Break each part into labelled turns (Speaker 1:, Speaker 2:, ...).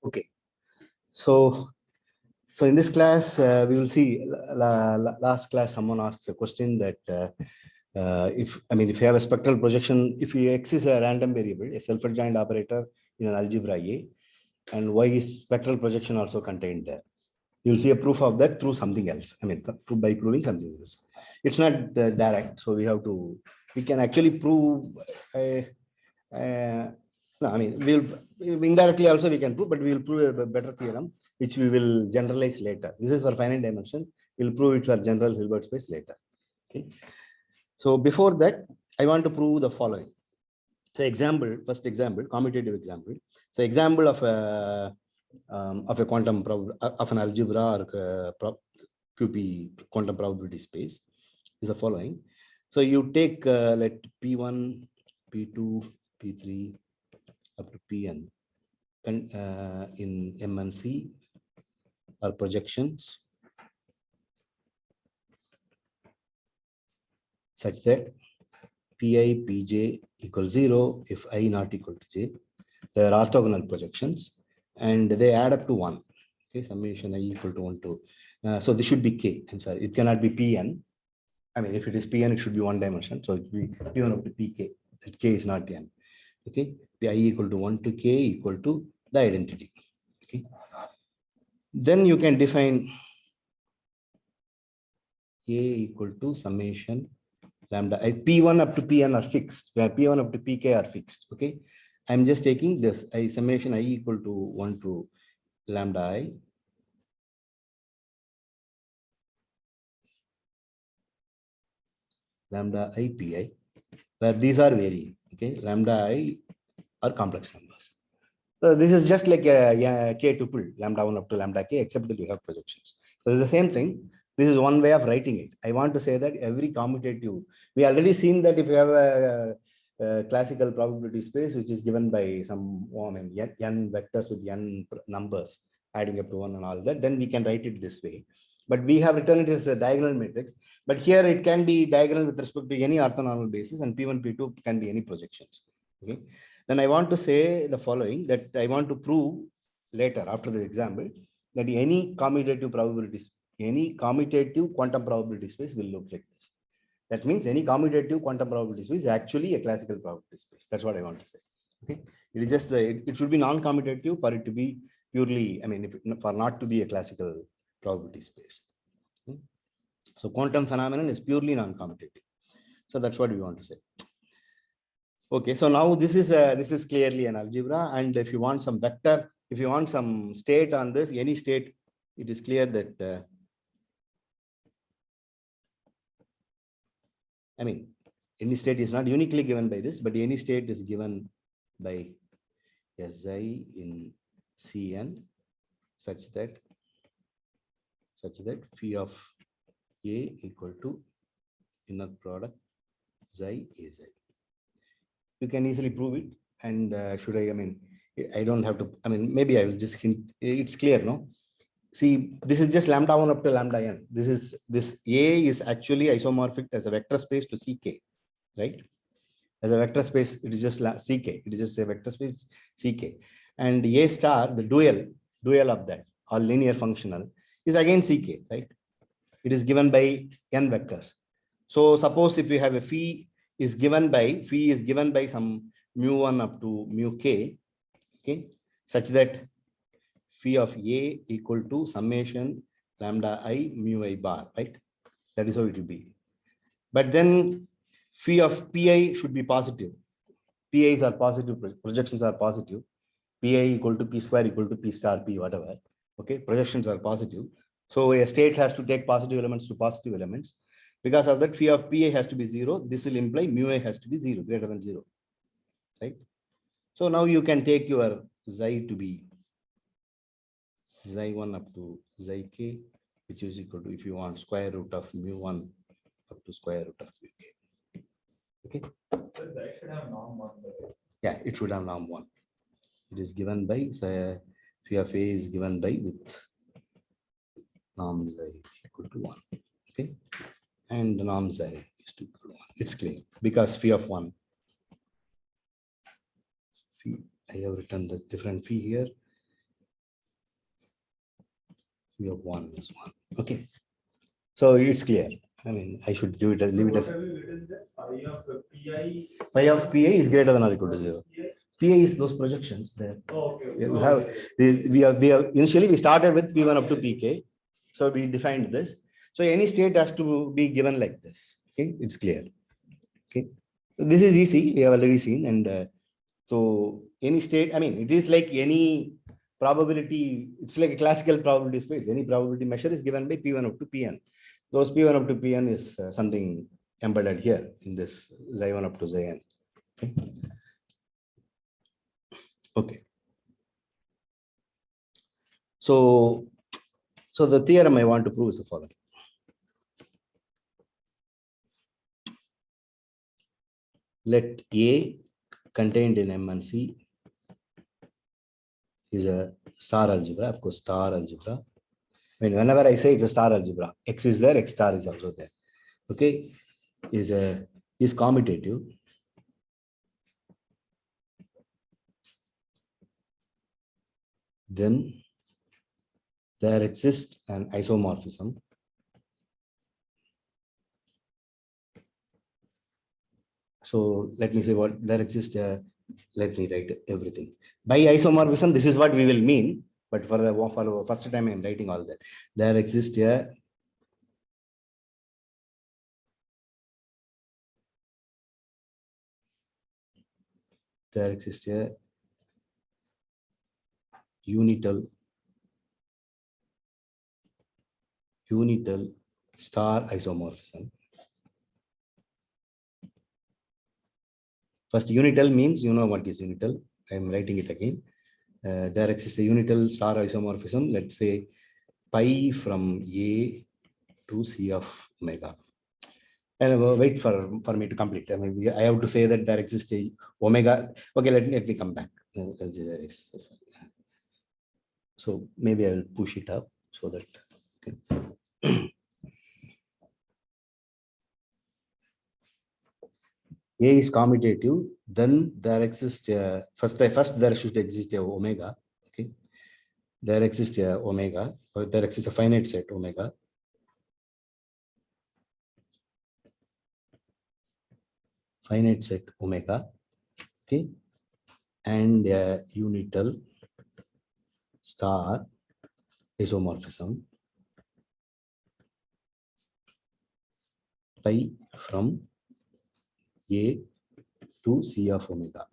Speaker 1: Okay, so in this class we will see. Last class, someone asked a question that if you have a spectral projection, if X is a random variable, a self-adjoint operator in an algebra A, and Y is spectral projection also contained there. You'll see a proof of that through something else. By proving something else. It's not direct, so we can actually prove. No, we'll indirectly also we can prove, but we will prove a better theorem, which we will generalize later. This is for finite dimension. We'll prove it for general Hilbert space later. Okay. So before that, I want to prove the following. So first example, commutative example. So example of a quantum of an algebra or QP quantum probability space is the following. So you take let P1, P2, P3 up to Pn in M and C are projections such that Pi, Pj equals 0 if I not equal to j. They are orthogonal projections and they add up to 1. Okay, summation I equal to 1 to. So this should be k. I'm sorry, it cannot be Pn. If it is Pn, it should be one dimension. So it will be P1 up to Pk. That k is not n. Okay, Pi equal to 1 to k equal to the identity. Okay, then you can define a equal to summation lambda. P1 up to Pn are fixed, where P1 up to Pk are fixed. Okay, I'm just taking this summation I equal to 1 to lambda I pi, where these are varying. Okay, lambda I are complex numbers. So this is just like a k tuple, lambda 1 up to lambda k, except that you have projections. So it's the same thing. This is one way of writing it. I want to say that every commutative, we already seen that if you have a classical probability space, which is given by some n vectors with n numbers adding up to 1 and all that, then we can write it this way. But we have written it as a diagonal matrix. But here it can be diagonal with respect to any orthonormal basis, and P1, P2 can be any projections. Okay. Then I want to say the following, that I want to prove later after the example that any commutative quantum probability space will look like this. That means any commutative quantum probability space is actually a classical probability space. That's what I want to say. Okay, it is just it should be non-commutative for it to be purely, for not to be a classical probability space. Okay? So quantum phenomenon is purely non-commutative. So that's what we want to say. Okay, so now this is clearly an algebra, and if you want some vector, if you want some state on this, any state, it is clear that any state is not uniquely given by this, but any state is given by Si in Cn such that phi of A equal to inner product Xi Az. You can easily prove it, and I don't have to, maybe I will just hint, it's clear, no? See, this is just lambda 1 up to lambda n. This A is actually isomorphic as a vector space to Ck, right? As a vector space, it is just Ck. It is just a vector space Ck. And A star, the dual of that, or linear functional, is again Ck, right? It is given by n vectors. So suppose if you have a phi is given by some mu1 up to mu k, okay, such that phi of A equal to summation lambda I mu I bar, right? That is how it will be. But then phi of Pi should be positive. Pi's are positive, projections are positive. Pi equal to P square equal to P star P, whatever. Okay, projections are positive. So a state has to take positive elements to positive elements. Because of that, phi of Pi has to be 0. This will imply mu I has to be 0, greater than 0. Right? So now you can take your Xi to be Xi1 up to Xk, which is equal to, if you want, square root of mu1 up to square root of mu k. Okay.
Speaker 2: So that should have norm 1.
Speaker 1: Yeah, it should have norm 1. It is given by phi of A is given by with norm Xi equal to 1. Okay. And the norm Xi is to equal to 1. It's clear because phi of 1. Phi, I have written the different phi here. P of 1 is 1. Okay. So it's clear. I mean, I should give it as leave it as
Speaker 2: What have you written there? Phi of pi.
Speaker 1: phi of PA is greater than or equal to 0. PA is those projections there.
Speaker 2: Oh, okay.
Speaker 1: We have we have initially we started with P1 up to PK. So we defined this. So any state has to be given like this. Okay, it's clear. Okay, this is easy. We have already seen, and so any state. I mean, it is like any probability. It's like a classical probability space. Any probability measure is given by P1 up to Pn. Those P1 up to Pn is something embedded here in this Xi1 up to Xn. Okay. Okay. So the theorem I want to prove is the following. Let A contained in M and C is a star algebra, of course, star algebra. I mean, whenever I say it's a star algebra, X is there, X star is also there. Okay, is commutative. Then there exists an isomorphism so let me say what there exists. Let me write everything by isomorphism. This is what we will mean, but for the first time I am writing all that. There exists a unital star isomorphism. First, unital means you know what is unital. I am writing it again. There exists a unital star isomorphism. Let's say pi from A to C of omega. And wait for me to complete. I mean, I have to say that there exists a omega. Okay, let me come back. So maybe I will push it up so that. Okay. A is commutative, then there exists first there should exist a omega. Okay, there exists a omega, or there exists a finite set omega. Finite set omega, okay, and a unital star isomorphism pi from A to C of omega.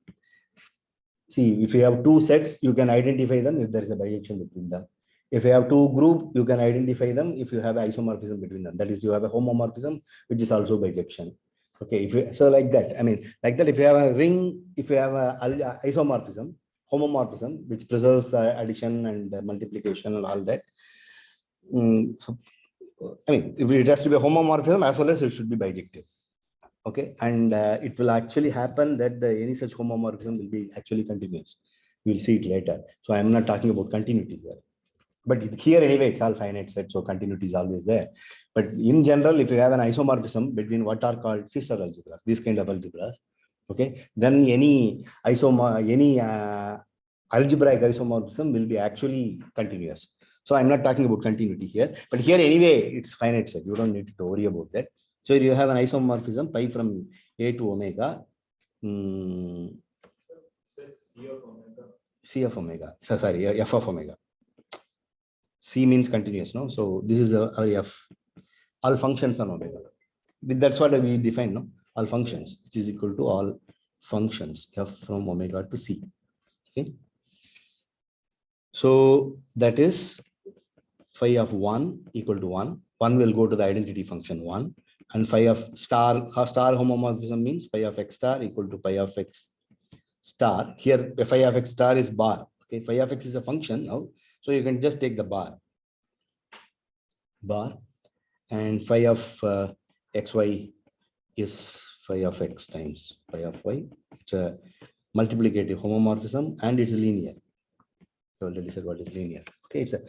Speaker 1: See, if you have two sets, you can identify them if there is a bijection between them. If you have two groups, you can identify them if you have isomorphism between them. That is, you have a homomorphism, which is also bijection. Okay, if you, so like that, I mean, like that, if you have a ring, if you have a isomorphism, homomorphism, which preserves addition and multiplication and all that. So, I mean, if it has to be a homomorphism as well as it should be bijective. Okay, and it will actually happen that any such homomorphism will be actually continuous. We will see it later. So I am not talking about continuity here. But here anyway, it's all finite set, so continuity is always there. But in general, if you have an isomorphism between what are called sister algebras, these kind of algebras, okay, then any algebraic isomorphism will be actually continuous. So I'm not talking about continuity here, but here anyway, it's finite set. You don't need to worry about that. So you have an isomorphism pi from A to omega. C of omega. So sorry, F of omega. C means continuous, no? So this is a F. All functions on omega. That's what we define, no? All functions, which is equal to all functions F from omega to C. Okay. So that is phi of 1 equal to 1. 1 will go to the identity function 1. And phi of star homomorphism means phi of x star equal to phi of x star. Here, phi of x star is bar. Okay, phi of x is a function now. So you can just take the bar, and phi of xy is phi of x times phi of y. It's a multiplicative homomorphism and it's linear. I already said what is linear. Okay, it's A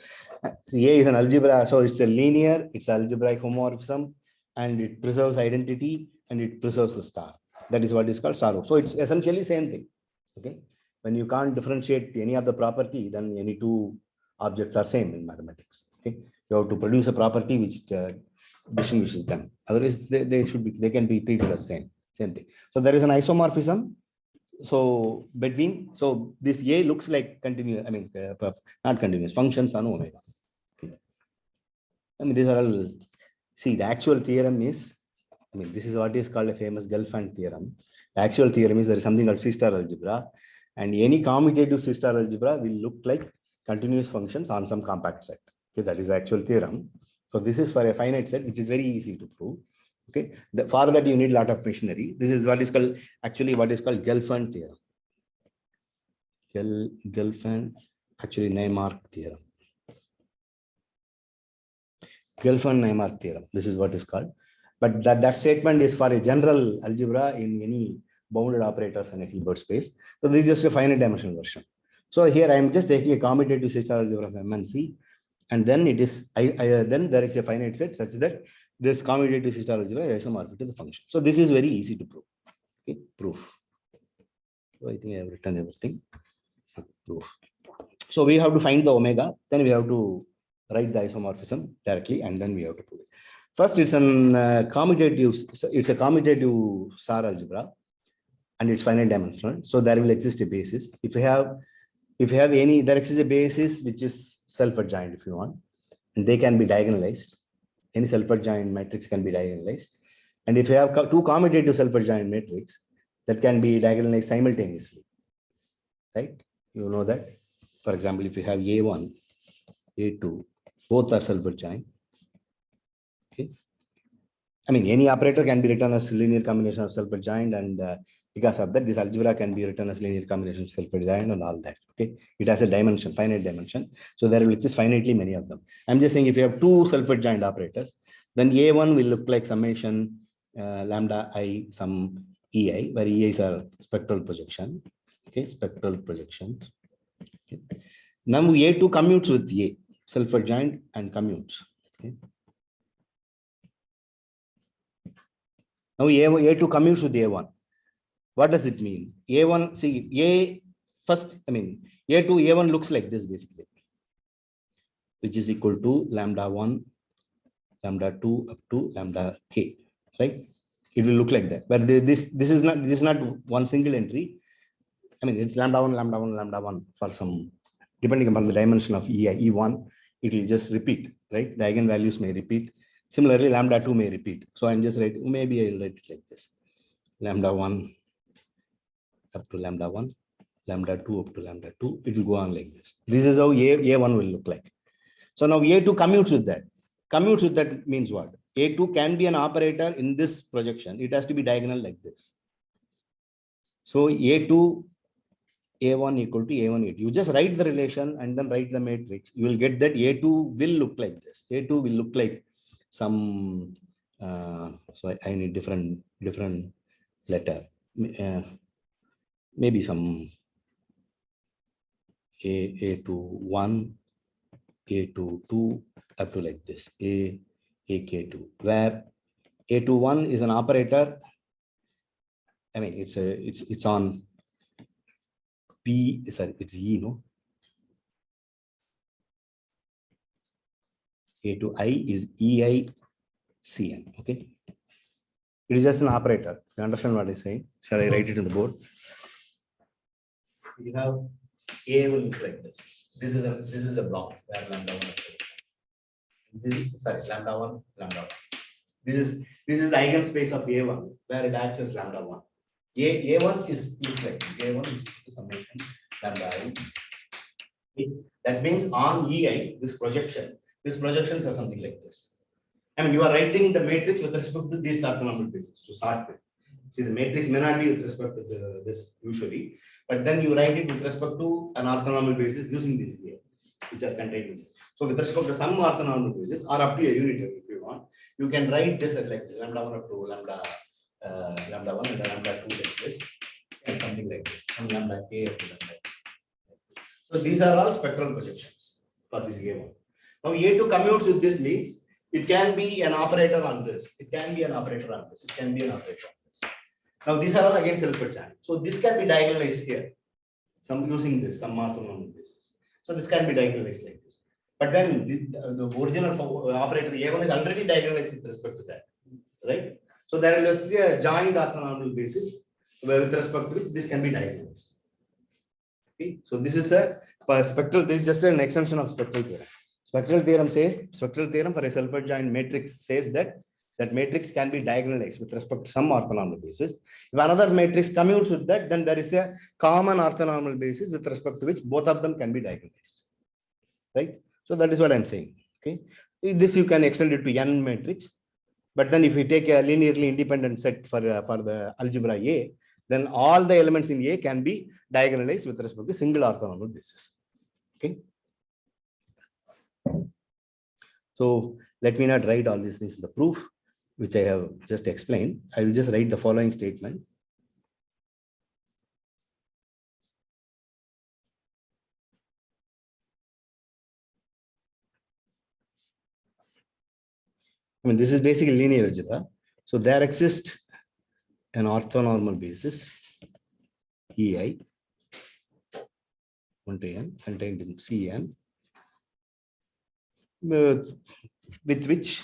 Speaker 1: is an algebra, so it's a linear, it's algebraic homomorphism, and it preserves identity and it preserves the star. That is what is called star. So it's essentially same thing. Okay, when you can't differentiate any of the property, then any two objects are same in mathematics. Okay, you have to produce a property which distinguishes them. Otherwise, they can be treated as same thing. So there is an isomorphism. So between, so this A looks like continuous, I mean, not continuous functions on omega. Okay. I mean, these are all, see, the actual theorem is, I mean, this is what is called a famous Gelfand theorem. The actual theorem is there is something called C-star algebra, and any commutative C-star algebra will look like continuous functions on some compact set. Okay, that is the actual theorem. So this is for a finite set, which is very easy to prove. Okay, for that you need a lot of machinery. This is what is called, actually what is called Gelfand theorem. Gelfand, actually Neymark theorem. Gelfand-Neymark theorem. This is what is called. But that statement is for a general algebra in any bounded operators in a Hilbert space. So this is just a finite dimensional version. So here I am just taking a commutative C-star algebra of M and C, and then it is then there is a finite set such that this commutative C-star algebra is isomorphic to the function. So this is very easy to prove. Okay, proof. So I think I have written everything. Proof. So we have to find the omega, then we have to write the isomorphism directly, and then we have to prove it. First, it's an it's a commutative star algebra, and it's finite dimensional. So there will exist a basis. If you have any, there exists a basis which is self-adjoint if you want, and they can be diagonalized. Any self-adjoint matrix can be diagonalized. And if you have two commutative self-adjoint matrix, that can be diagonalized simultaneously, right? You know that. For example, if you have A1, A2, both are self-adjoint. Okay. I mean, any operator can be written as linear combination of self-adjoint, and because of that, this algebra can be written as linear combination of self-adjoint and all that. Okay, it has a dimension, finite dimension. So there will exist finitely many of them. I'm just saying if you have two self-adjoint operators, then A1 will look like summation lambda I some EI, where EIs are spectral projection. Okay, spectral projections. Okay. Now A2 commutes with A, self-adjoint and commutes. Okay. Now A2 commutes with A1. What does it mean? A1, see, A first, I mean, A2, A1 looks like this basically, which is equal to lambda 1, lambda 2 up to lambda k, right? It will look like that. But this is not one single entry. I mean, it's lambda 1, lambda 1, lambda 1 for some, depending upon the dimension of E1, it will just repeat, right? The eigenvalues may repeat. Similarly, lambda 2 may repeat. So I'm just writing, maybe I'll write it like this. Lambda 1 up to lambda 1, lambda 2 up to lambda 2. It will go on like this. This is how A1 will look like. So now A2 commutes with that. Commutes with that means what? A2 can be an operator in this projection. It has to be diagonal like this. So A2, A1 equal to A1, A2. You just write the relation and then write the matrix. You will get that A2 will look like this. A2 will look like some, so I need different letter. Maybe some A2 1, A2 2 up to like this, AK2, where A2 1 is an operator. I mean, it's on P, sorry, it's E, no? A2I is EICN, okay? It is just an operator. You understand what I'm saying? Shall I write it in the board? You have A will look like this. This is a block where lambda 1 is. Sorry, lambda 1, lambda 1. This is the eigenspace of A1 where it acts as lambda 1. A1 is look like A1 is summation lambda I. Okay. That means on EI, this projections are something like this. I mean, you are writing the matrix with respect to these orthonormal bases to start with. See, the matrix may not be with respect to this usually, but then you write it with respect to an orthonormal basis using this here, which are contained in it. So with respect to some orthonormal bases or up to a unitary if you want, you can write this as like this, lambda 1 up to lambda 1 and lambda 2 like this, and something like this, and lambda k up to lambda. So these are all spectral projections for this A1. Now A2 commutes with this means it can be an operator on this. It can be an operator on this. It can be an operator on this. Now these are all again self-adjoint. So this can be diagonalized here. Some using this, some orthonormal basis. So this can be diagonalized like this. But then the original operator A1 is already diagonalized with respect to that, right? So there will be a joint orthonormal basis with respect to which this can be diagonalized. Okay, so this is a spectral. This is just an extension of spectral theorem. Spectral theorem for a self-adjoint matrix says that matrix can be diagonalized with respect to some orthonormal basis. If another matrix commutes with that, then there is a common orthonormal basis with respect to which both of them can be diagonalized, right? So that is what I'm saying. Okay, this you can extend it to n matrix, but then if you take a linearly independent set for the algebra A, then all the elements in A can be diagonalized with respect to single orthonormal basis. Okay. So let me not write all these things in the proof, which I have just explained. I will just write the following statement. I mean, this is basically linear algebra. So there exists an orthonormal basis, EI, 1 to n, contained in Cn, with which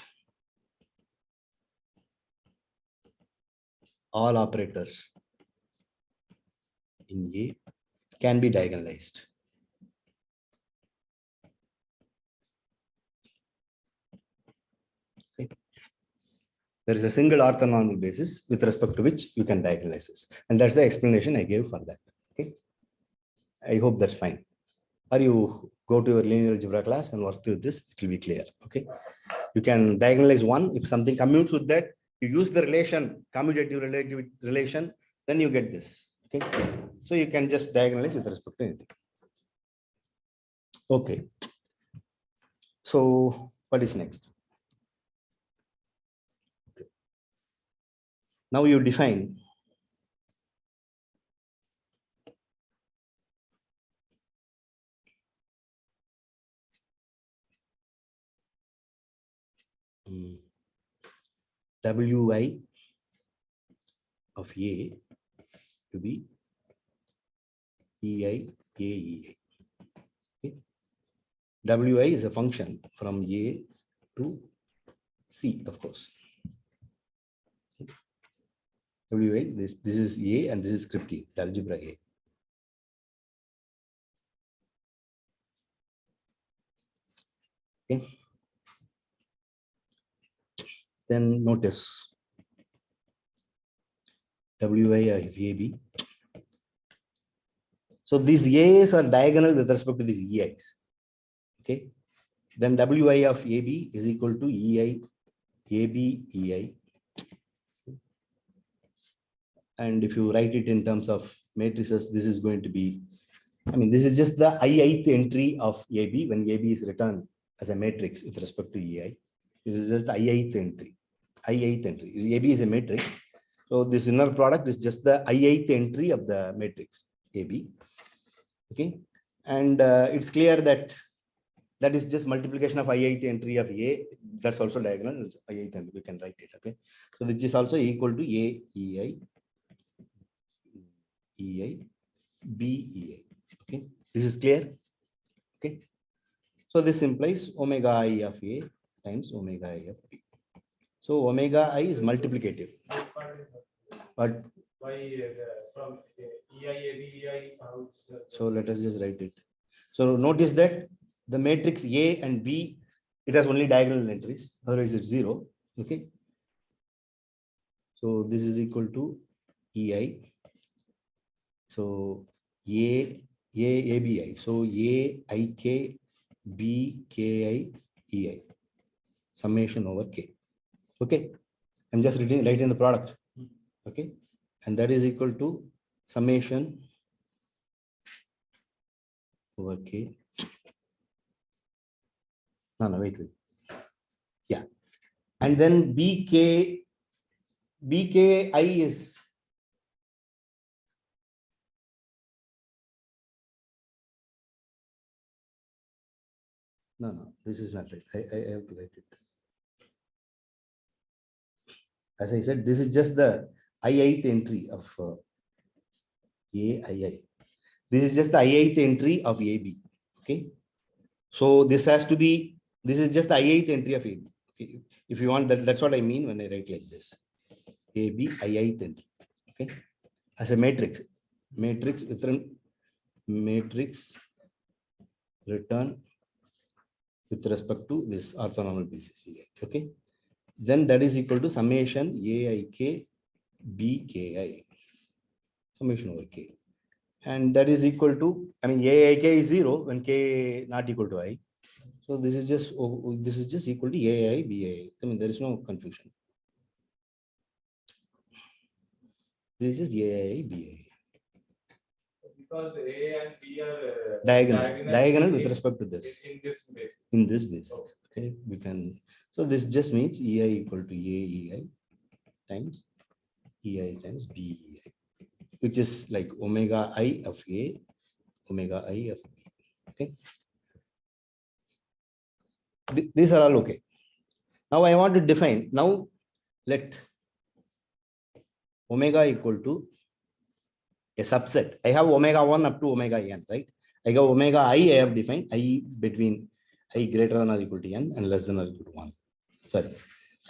Speaker 1: all operators in A can be diagonalized. Okay. There is a single orthonormal basis with respect to which you can diagonalize this. And that's the explanation I gave for that. Okay. I hope that's fine. Or you go to your linear algebra class and work with this, it will be clear. Okay. You can diagonalize one. If something commutes with that, you use the relation, commutative relative relation, then you get this. Okay. So you can just diagonalize with respect to anything. Okay. So what is next? Okay. Now you define Wi of A to be EI, AEI. Okay. Wi is a function from A to C, of course. Wi, this is A and this is script E, the algebra A. Okay. Then notice Wi of AB. So these A's are diagonal with respect to these EIs. Okay. Then Wi of AB is equal to EI, AB, EI. And if you write it in terms of matrices, this is going to be, I mean, this is just the ith entry of AB when AB is written as a matrix with respect to EI. This is just the ith entry. AB is a matrix. So this inner product is just the ith entry of the matrix AB. Okay. And it's clear that that is just multiplication of ith entry of A. That's also diagonal. It's ith entry. We can write it. Okay. So this is also equal to A, EI, EI, B, EI. Okay. This is clear. Okay. So this implies omega I of A times omega I of B. So omega I is multiplicative. But
Speaker 2: from EI,
Speaker 1: so let us just write it. So notice that the matrix A and B, it has only diagonal entries, otherwise it's 0. Okay. So this is equal to EI. So ABI. So AIK BKI EI. Summation over K. Okay. I'm just writing the product. Okay. And that is equal to summation over K. No, wait. Yeah. And then BKI is no, this is not right. I have to write it. As I said, this is just the ith entry of AII. This is just the ith entry of AB. Okay. So this has to be, this is just the ith entry of AB. Okay. If you want that, that's what I mean when I write like this. AB ith entry. Okay. As a matrix. Matrix return with respect to this orthonormal basis. Okay. Then that is equal to summation aik bki. Summation over k. And that is equal to, I mean, aik is 0 when k not equal to I. So this is just equal to ai bai. I mean, there is no confusion. This is just ai bai.
Speaker 2: Because A and B are
Speaker 1: diagonal with respect to this.
Speaker 2: In this base.
Speaker 1: In this basis. Okay, we can. So this just means ei equal to aei times ei times bei, which is like omega I of A, omega I of B. Okay. These are all okay. Now I want to define. Now let omega equal to a subset. I have omega 1 up to omega n, right? I have omega I have defined I between I greater than or equal to n and less than or equal to 1. Sorry,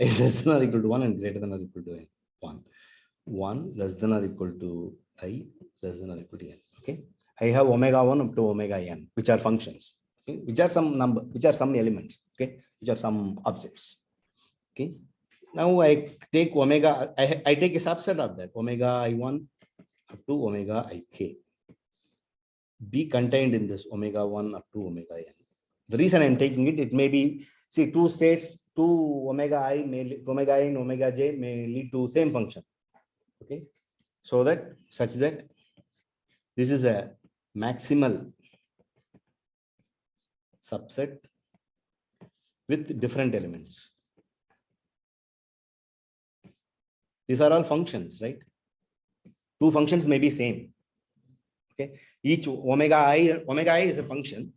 Speaker 1: I less than or equal to 1 and greater than or equal to n. 1 less than or equal to I less than or equal to n. Okay. I have omega 1 up to omega n, which are functions, okay, which are some number, which are some elements, okay, which are some objects. Okay. Now I take omega, I take a subset of that, omega I1 up to omega ik. Be contained in this omega 1 up to omega n. The reason I'm taking it, it may be, see, two states, two omega I, omega I and omega j may lead to same function. Okay. So that, such that this is a maximal subset with different elements. These are all functions, right? Two functions may be same. Okay. Each omega I is a function.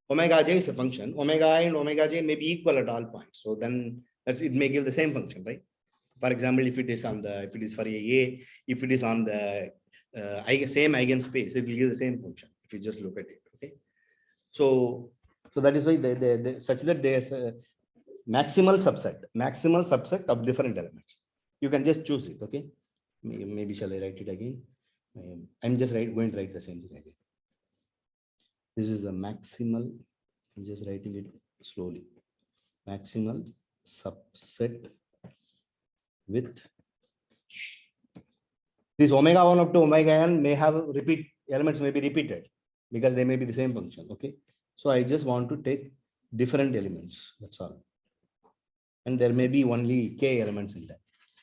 Speaker 1: Omega j is a function. Omega I and omega j may be equal at all points. So then it may give the same function, right? For example, if it is for a, if it is on the same eigenspace, it will give the same function. If you just look at it, okay. So that is why they such that there is a maximal subset of different elements. You can just choose it, okay. Maybe shall I write it again? I'm just going to write the same thing again. This is a maximal. I'm just writing it slowly. Maximal subset with this omega 1 up to omega n may have elements may be repeated because they may be the same function. Okay. So I just want to take different elements. That's all. And there may be only k elements in that.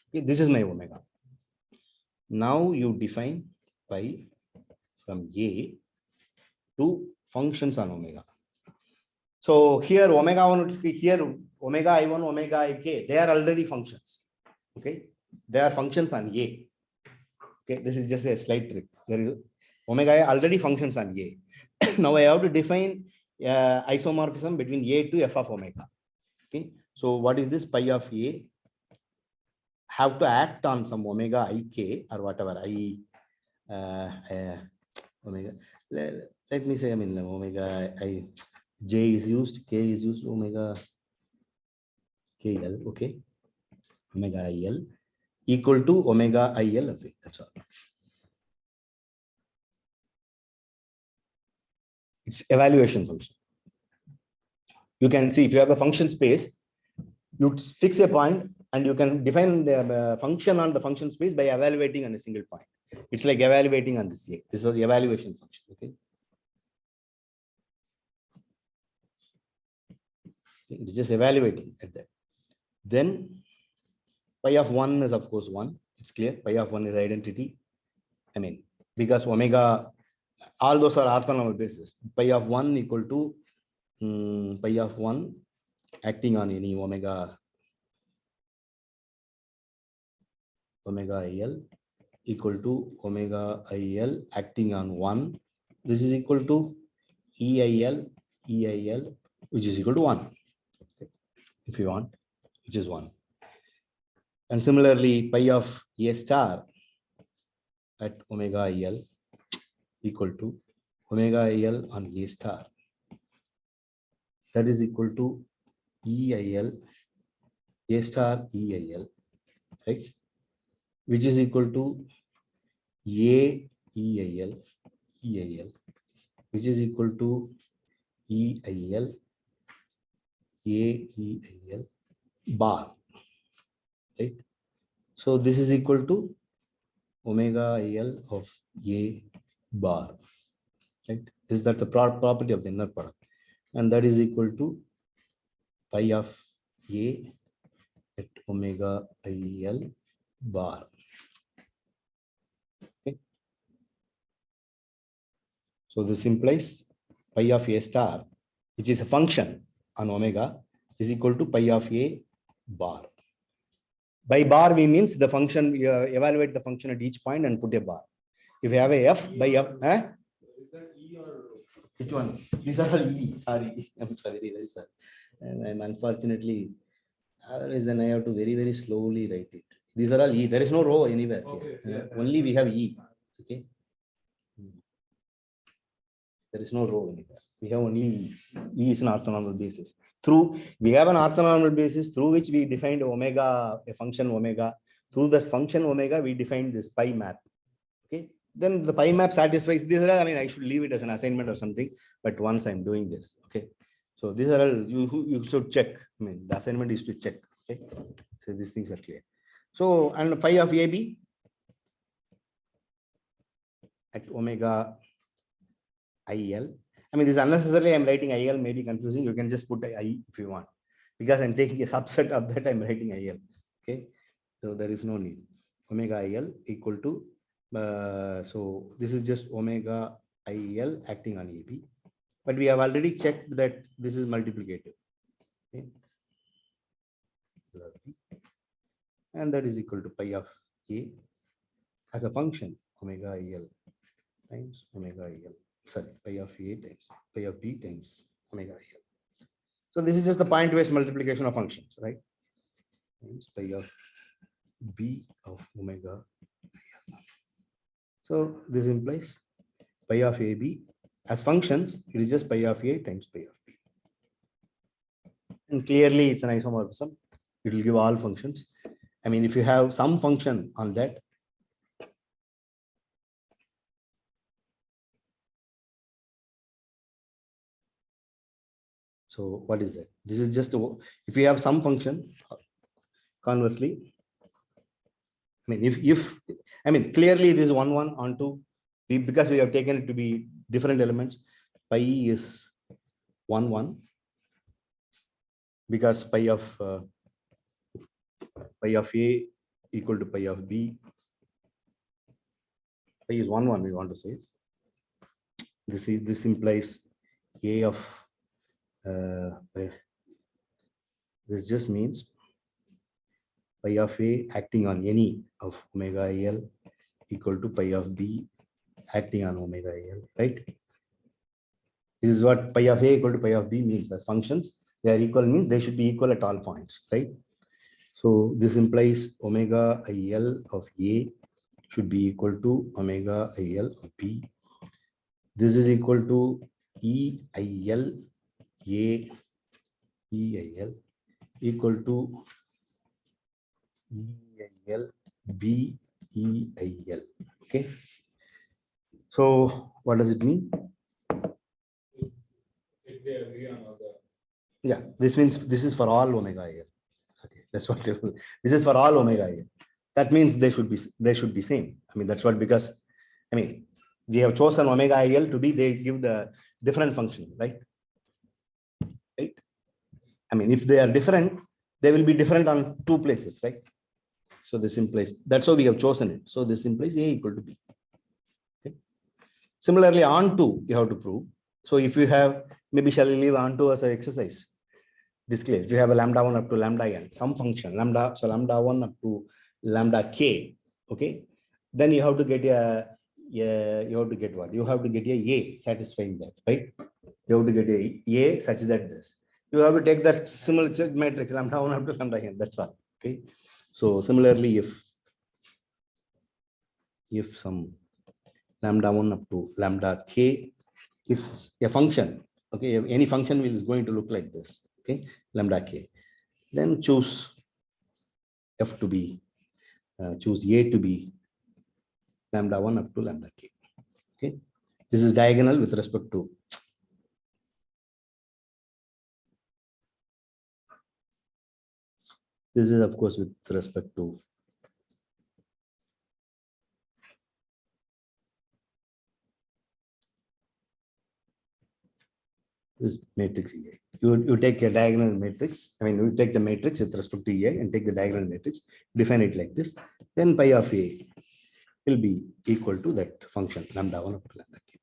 Speaker 1: Okay, this is my omega. Now you define pi from A to functions on omega. So here omega 1, here omega I1, omega ik, they are already functions. Okay, they are functions on A. Okay, this is just a slight trick. There is omega I already functions on A. Now I have to define isomorphism between A to f of omega. Okay, so what is this pi of A? Have to act on some omega ik or whatever omega. Let me say, I mean, omega I j is used, k is used, omega kl, okay, omega il equal to omega il of A. That's all. It's evaluation function. You can see if you have a function space, you fix a point and you can define the function on the function space by evaluating on a single point. It's like evaluating on this A. This is the evaluation function. Okay. It's just evaluating at that. Then pi of 1 is of course 1. It's clear. Pi of 1 is identity. I mean, because omega, all those are orthonormal basis. Pi of 1 equal to pi of 1 acting on any omega il equal to omega il acting on 1. This is equal to EIL, which is equal to 1. Okay. If you want, which is 1. And similarly, pi of A star at omega il equal to omega il on A star. that is equal to EIL, A star EIL, right? Which is equal to A EIL, which is equal to EIL, AEIL bar, right? So this is equal to omega IL of A bar, right? Is that the property of the inner product? And that is equal to pi of A at omega IL bar. Okay. So this implies pi of A star, which is a function on omega, is equal to pi of A bar. By bar, we means the function, you evaluate the function at each point and put a bar. If you have a F by F,
Speaker 2: Is that E or
Speaker 1: which one? These are all E. Sorry, I'm sorry, very sorry. And I'm unfortunately, otherwise then I have to very, very slowly write it. These are all E. There is no row anywhere
Speaker 2: Okay,
Speaker 1: here.
Speaker 2: yeah,
Speaker 1: Only we have E. Okay. There is no row anywhere. We have only E. E is an orthonormal basis. We have an orthonormal basis through which we defined omega, a function omega. Through this function omega, we defined this pi map. Okay. Then the pi map satisfies these are, I mean, I should leave it as an assignment or something, but once I'm doing this, okay. So these are all you should check. I mean, the assignment is to check. Okay. So these things are clear. So, and phi of AB at omega IL. I mean, this unnecessarily I'm writing IL may be confusing. You can just put I if you want. Because I'm taking a subset of that, I'm writing IL. Okay. So there is no need. Omega IL equal to so this is just omega IL acting on AB, but we have already checked that this is multiplicative. Okay. And that is equal to pi of A as a function omega IL times omega IL. Sorry, pi of A times pi of B times omega IL. So this is just the point-wise multiplication of functions, right? Times pi of B of omega. So this implies pi of AB as functions, it is just pi of A times pi of B. And clearly it's an isomorphism. It will give all functions. I mean, if you have some function on that, so what is that? This is just, if you have some function, conversely, I mean, if I mean, clearly it is 1, 1 on 2, because we have taken it to be different elements, pi is 1, 1, because pi of A equal to pi of B, pi is 1, 1, we want to say. This implies A of, this just means pi of A acting on any of omega IL equal to pi of B acting on omega IL, right? This is what pi of A equal to pi of B means as functions. They are equal means they should be equal at all points, right? So this implies omega IL of A should be equal to omega IL of B. This is equal to EIL A EIL equal to EIL B EIL. Okay. So what does it mean?
Speaker 2: if they agree on other?
Speaker 1: Yeah, this means this is for all omega IL. Okay, that's what this is for all omega IL. That means they should be same. I mean, that's what, because I mean, we have chosen omega IL to be, they give the different function, right? Right. I mean, if they are different, they will be different on 2 places, right? So this implies, that's how we have chosen it. So this implies A equal to B. Okay. Similarly, on 2, you have to prove. So if you have, maybe shall we leave on 2 as an exercise? Display. If you have a lambda 1 up to lambda n, some function, lambda, so lambda 1 up to lambda k, okay, then you have to get you have to get what? You have to get a satisfying that, right? You have to get a such that this. You have to take that similar matrix, lambda 1 up to lambda n, that's all, okay? So similarly, if some lambda 1 up to lambda k is a function Okay, any function is going to look like this. Okay, lambda k. Then choose f to be, choose a to be lambda 1 up to lambda k. Okay, this is diagonal with respect to this is of course with respect to this matrix EA. You take a diagonal matrix. I mean, you take the matrix with respect to EA and take the diagonal matrix, define it like this. Then pi of A will be equal to that function lambda 1 up to lambda k.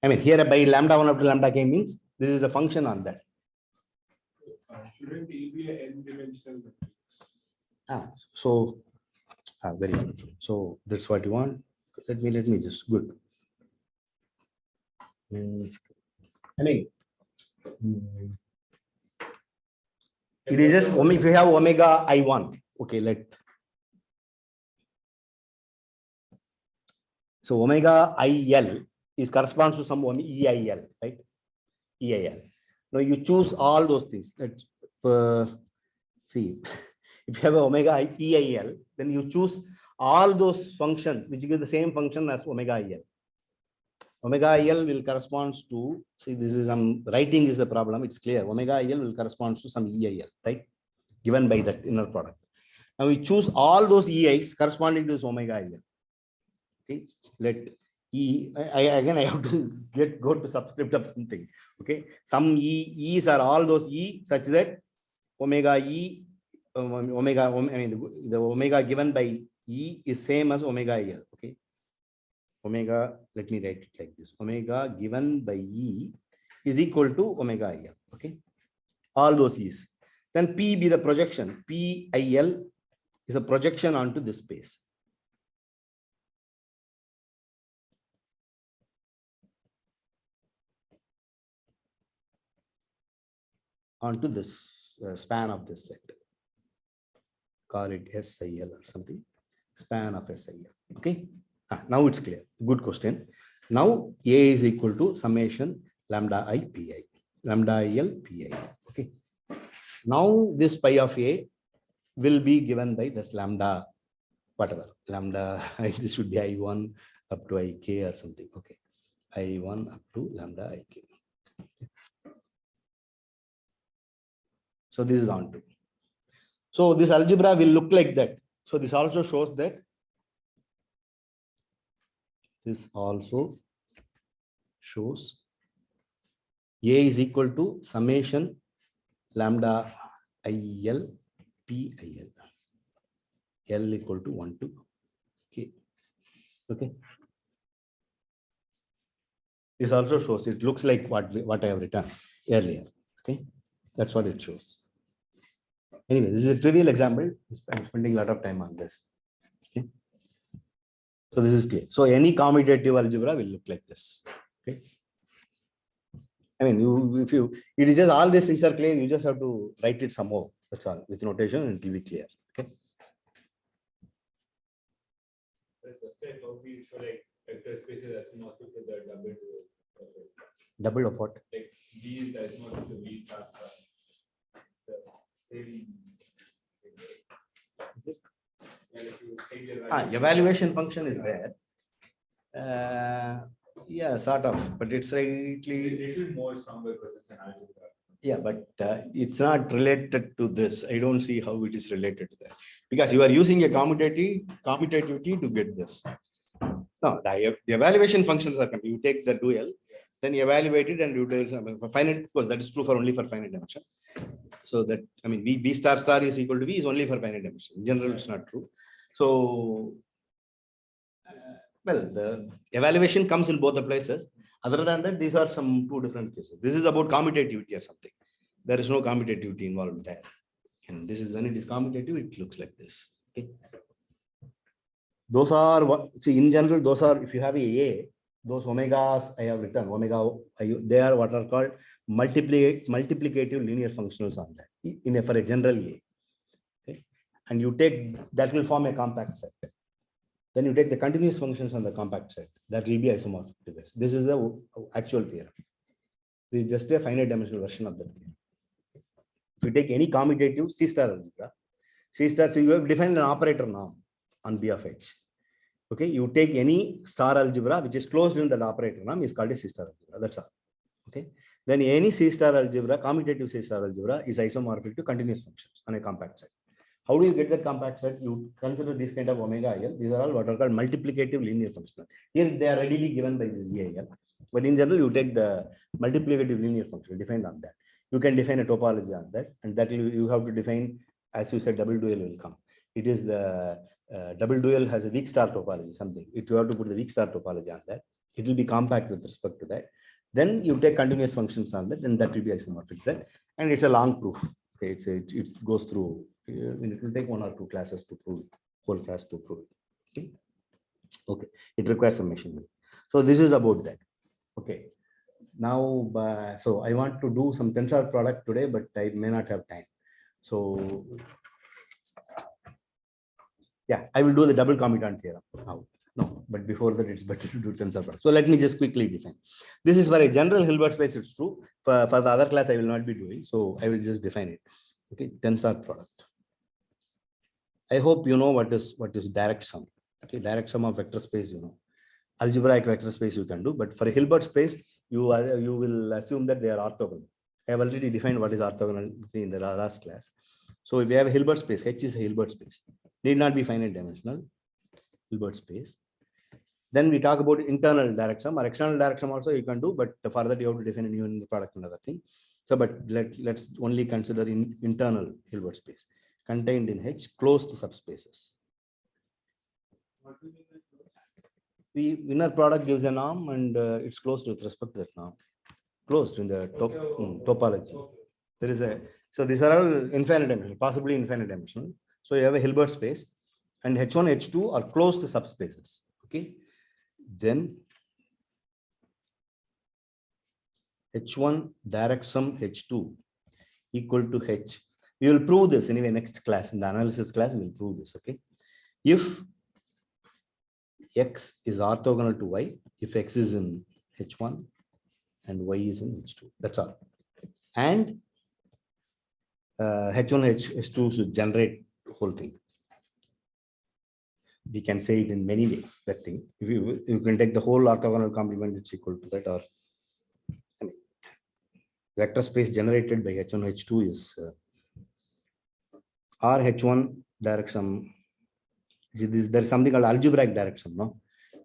Speaker 1: I mean, here by lambda 1 up to lambda k means this is a function on that.
Speaker 2: Shouldn't E be an n-dimensional matrix?
Speaker 1: So very good. So that's what you want. Let me just good. I mean, it is just if you have omega I1. Okay, so omega IL is corresponds to some EIL, right? EIL. Now you choose all those things. Let's see. If you have omega EIL, then you choose all those functions which give the same function as omega IL. Omega IL will corresponds to, see, this is writing is the problem. It's clear. Omega IL will correspond to some EIL, right? Given by that inner product. Now we choose all those EIs corresponding to this omega IL. Okay, let E, again, I have to go to subscript of something. Okay, some E's are all those E such that omega E, I mean, the omega given by E is same as omega IL. Okay, omega, let me write it like this. Omega given by E is equal to omega IL. Okay, all those E's. Then P be the projection. PIL is a projection onto this space. Onto this span of this set. Call it SIL or something. Span of SIL. Okay. Now it's clear. Good question. Now A is equal to summation lambda I pi. Lambda IL pi. Okay. Now this pi of A will be given by this lambda, whatever. Lambda, this should be I1 up to IK or something. Okay. I1 up to lambda IK. So this is on to. So this algebra will look like that. So this also shows that this also shows A is equal to summation lambda IL PIL. L equal to 1 to K. Okay. This also shows, it looks like what I have written earlier. Okay. That's what it shows. Anyway, this is a trivial example. I'm spending a lot of time on this. Okay. So this is clear. So any commutative algebra will look like this. Okay. I mean, it is just all these things are clear. You just have to write it some more. That's all with notation and it will be clear. Okay.
Speaker 2: How we show like vector spaces isomorphic to the
Speaker 1: double of what?
Speaker 2: Like V is isomorphic to V star star. The same. And if you take the
Speaker 1: evaluation function is there. Yeah, sort of, but it's slightly
Speaker 2: little more stronger because it's an algebra.
Speaker 1: Yeah, but it's not related to this. I don't see how it is related to that because you are using a commutativity to get this. No, the evaluation functions are coming. You take the dual, then you evaluate it and you do something for finite. Of course, that is true for only for finite dimension. So that, I mean, V star star is equal to V is only for finite dimension. In general, it's not true. So, well, the evaluation comes in both the places. Other than that, these are some two different cases. This is about commutativity or something. There is no commutativity involved there. And this is when it is commutative, it looks like this. Okay. Those are what, see, in general, those are, if you have a, those omegas I have written, omega, they are what are called multiplicative linear functionals on that, for a general A. Okay. And you take, that will form a compact set. Then you take the continuous functions on the compact set. That will be isomorphic to this. This is the actual theorem. This is just a finite dimensional version of that theorem. If you take any commutative C star algebra, so you have defined an operator now on B of H. Okay, you take any star algebra which is closed in that operator norm is called a C star algebra. That's all. Okay. Then any C star algebra, commutative C star algebra is isomorphic to continuous functions on a compact set. How do you get that compact set? You consider this kind of omega IL. These are all what are called multiplicative linear functions. Here they are readily given by this EIL. But in general, you take the multiplicative linear function defined on that. You can define a topology on that, and that you have to define, as you said, double dual will come. It is the double dual has a weak star topology, something. If you have to put the weak star topology on that, it will be compact with respect to that. Then you take continuous functions on that, and that will be isomorphic that. And it's a long proof. Okay, it goes through. It will take 1 or 2 classes to prove it, whole class to prove it. Okay. Okay. It requires some machinery. So this is about that. Okay. Now, so I want to do some tensor product today, but I may not have time. So yeah, I will do the double commutant theorem now. No, but before that, it's better to do tensor product. So let me just quickly define. This is for a general Hilbert space, it's true. For the other class, I will not be doing. So I will just define it. Okay, tensor product. I hope you know what is direct sum. Okay, direct sum of vector space, you know. Algebraic vector space you can do, but for a Hilbert space, you will assume that they are orthogonal. I have already defined what is orthogonality in the last class. So if we have a Hilbert space, H is a Hilbert space. Need not be finite dimensional. Hilbert space. Then we talk about internal direct sum or external direct sum also you can do, but for that you have to define a new product and other thing. So, but let's only consider internal Hilbert space contained in H closed subspaces. Inner product gives a norm and it's closed with respect to that norm. Closed in the topology. There is so these are all infinite dimensional, possibly infinite dimensional. So you have a Hilbert space and H1, H2 are closed subspaces. Okay. Then H1 direct sum H2 equal to H. We will prove this anyway next class. In the analysis class, we will prove this. Okay. If X is orthogonal to Y, if X is in H1 and Y is in H2. That's all. And H1, H2 should generate the whole thing. We can say it in many ways, that thing. If you can take the whole orthogonal complement, it's equal to that, or I mean, vector space generated by H1, H2 is R H1 direct sum. See, there is something called algebraic direct sum. No,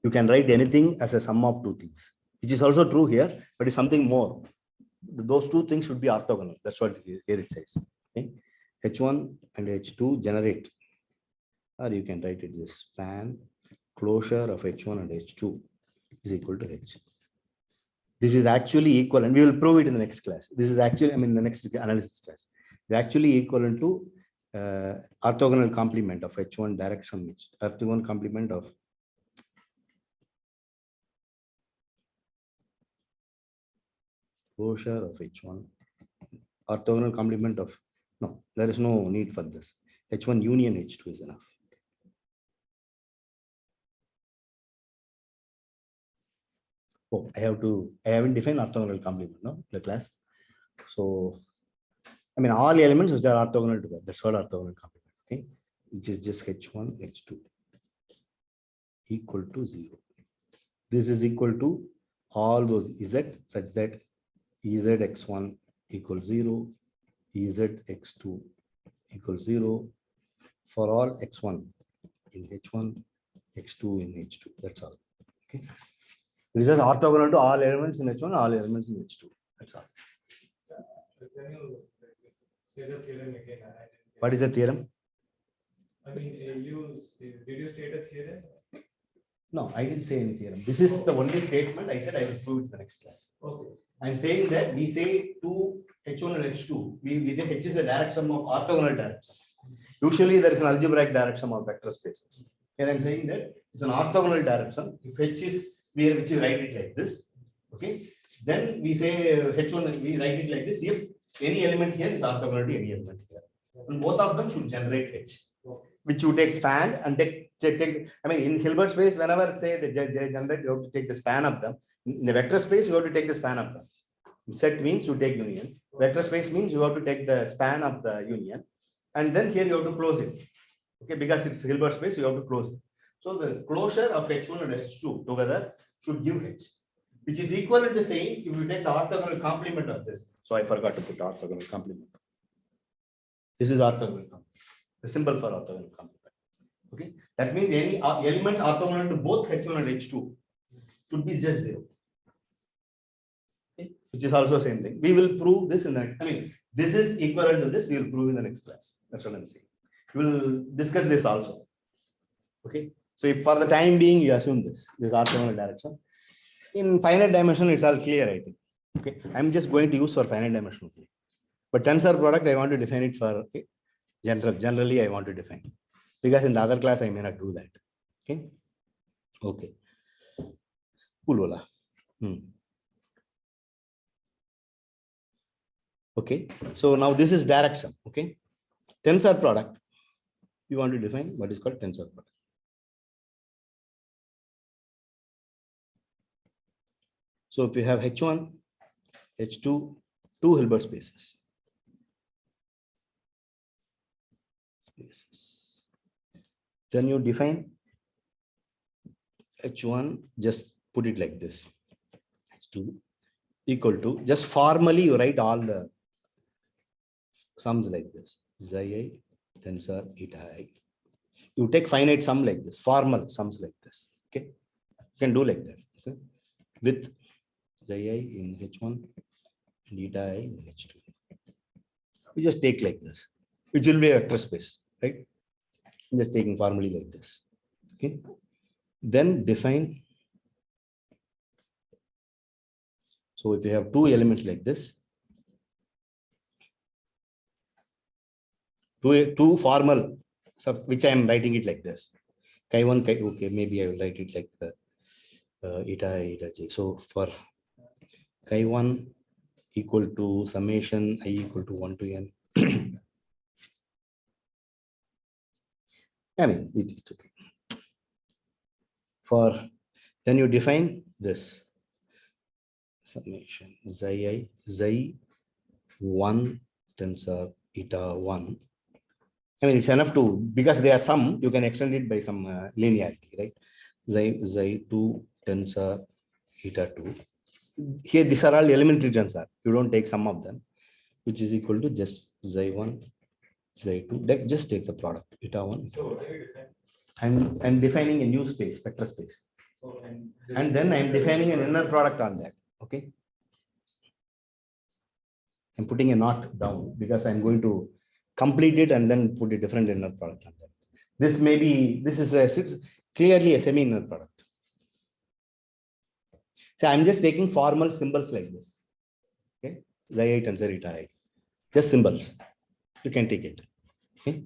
Speaker 1: you can write anything as a sum of two things, which is also true here, but it's something more. Those two things should be orthogonal. That's what here it says. Okay? H1 and H2 generate. Or you can write it this span closure of H1 and H2 is equal to H. This is actually equal, and we will prove it in the next class. This is actually, I mean, the next analysis class. It's actually equivalent to orthogonal complement of H1 direct sum, orthogonal complement of closure of H1, orthogonal complement of, no, there is no need for this. H1 union H2 is enough. Oh, I haven't defined orthogonal complement, no, the class. So, I mean, all elements which are orthogonal together, that's what orthogonal complement, okay, which is just H1, H2 equal to 0. This is equal to all those Z such that EZX1 equals 0, EZX2 equals 0 for all X1 in H1, X2 in H2. That's all. Okay. This is orthogonal to all elements in H1, all elements in H2. That's all.
Speaker 2: Can you say the theorem again?
Speaker 1: What is the theorem?
Speaker 2: I mean, did you state a theorem?
Speaker 1: No, I didn't say any theorem. This is the only statement I said I will prove it in the next class.
Speaker 2: Okay.
Speaker 1: I'm saying that we say to H1 and H2, we think H is a direct sum of orthogonal direct sum. Usually there is an algebraic direct sum of vector spaces. Here I'm saying that it's an orthogonal direct sum. If H is which we write it like this, okay, then we say H1, we write it like this if any element here is orthogonal to any element here. And both of them should generate H, which you take span and take, I mean, in Hilbert space, whenever say they generate, you have to take the span of them. In the vector space, you have to take the span of them. Set means you take union. Vector space means you have to take the span of the union. And then here you have to close it. Okay, because it's Hilbert space, you have to close it. So the closure of H1 and H2 together should give H, which is equivalent to saying if you take the orthogonal complement of this. So I forgot to put orthogonal complement. This is orthogonal complement, the symbol for orthogonal complement. Okay, that means any elements orthogonal to both H1 and H2 should be just 0. Okay, which is also same thing. We will prove this in the, I mean, this is equivalent to this, we will prove in the next class. That's what I'm saying. We will discuss this also. Okay, so if for the time being you assume this orthogonal direction. In finite dimension, it's all clear, I think. Okay, I'm just going to use for finite dimension only. But tensor product, I want to define it for generally I want to define. Because in the other class, I may not do that. Okay. Okay. Cool. Okay. So now this is direction. Okay. Tensor product. You want to define what is called tensor product. So if you have H1, H2, two Hilbert spaces. Then you define H1, just put it like this. H2 equal to, just formally you write all the sums like this. Xi I tensor eta I. You take finite sum like this, formal sums like this. Okay. You can do like that. Okay? With Xi I in H1 and eta I in H2. We just take like this, which will be a vector space, right? I'm just taking formally like this. Okay. Then define. So if you have two elements like this, two formal, which I am writing it like this. Chi1, okay, maybe I will write it like eta j. So for chi1 equal to summation I equal to 1 to n. I mean, it's okay. For then you define this summation xi 1 tensor eta 1. I mean, it's enough to, because they are sum, you can extend it by some linearity, right? Xi 2 tensor eta 2. Here, these are all elementary tensor. You don't take some of them, which is equal to just xi 1, xi 2. Just take the product eta 1.
Speaker 2: So what are you defining?
Speaker 1: I'm defining a new space, vector space.
Speaker 2: So,
Speaker 1: And then I'm defining an inner product on that. Okay. I'm putting a knot down because I'm going to complete it and then put a different inner product on that. This may be, this is clearly a semi-inner product. So I'm just taking formal symbols like this. Okay. Xi I tensor eta I. Just symbols. You can take it. Okay.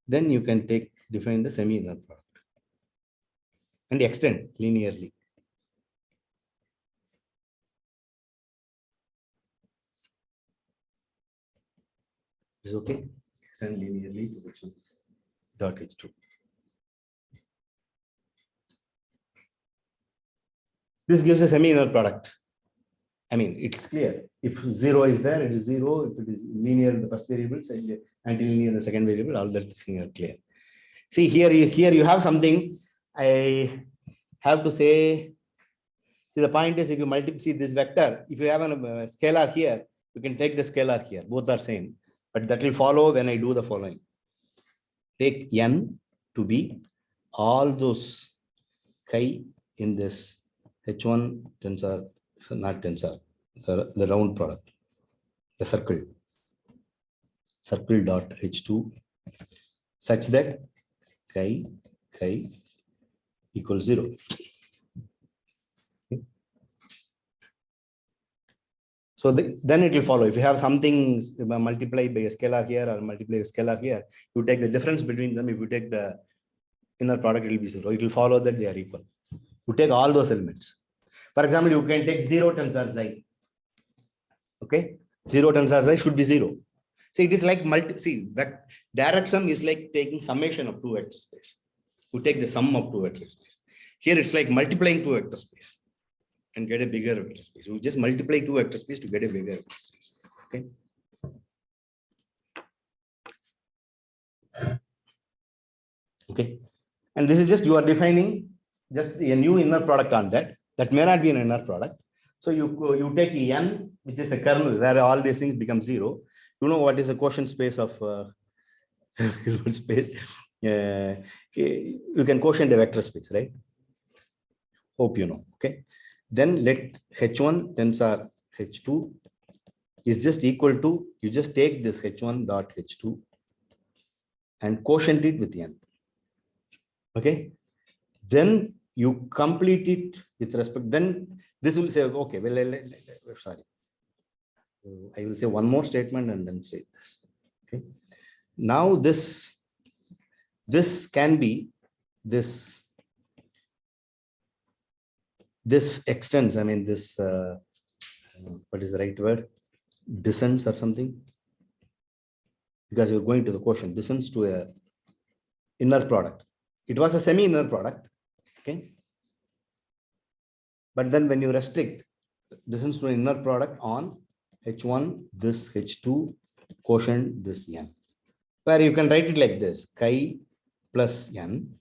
Speaker 1: Then you can define the semi-inner product and extend linearly. Is okay. Extend linearly to H1 dot H2. This gives a semi-inner product. I mean, it's clear. If 0 is there, it is 0. If it is linear in the first variable, anti-linear in the second variable, all that things are clear. See, here you have something. I have to say, see, the point is if you multiply this vector, if you have a scalar here, you can take the scalar here. Both are same. But that will follow when I do the following. Take n to be all those chi in this H1 tensor, so not tensor, the round product, the circle dot H2 such that chi equals 0. Okay. So then it will follow. If you have something multiplied by a scalar here or multiplied by a scalar here, you take the difference between them. If you take the inner product, it will be 0. It will follow that they are equal. You take all those elements. For example, you can take 0 tensor xi. Okay, 0 tensor xi should be 0. See, it is like direction is like taking summation of two vector space. You take the sum of two vector space. Here it's like multiplying two vector space. and get a bigger vector space. You just multiply two vector space to get a bigger vector space. Okay. Okay. And this is just you are defining just a new inner product on that. That may not be an inner product. So you take n, which is the kernel where all these things become 0. You know what is the quotient space of Hilbert space? You can quotient a vector space, right? Hope you know. Okay. Then let h1 tensor h2 is just equal to, you just take this h1 dot h2 and quotient it with n. Okay. Then you complete it with respect, then this will say, okay, well, sorry. I will say one more statement and then say this. Okay. Now this can be this extends, I mean, this, what is the right word? Descends or something. Because you're going to the quotient, descends to a inner product. It was a semi-inner product. Okay. But then when you restrict, descends to an inner product on h1, this h2, quotient this n. Where you can write it like this: chi plus n,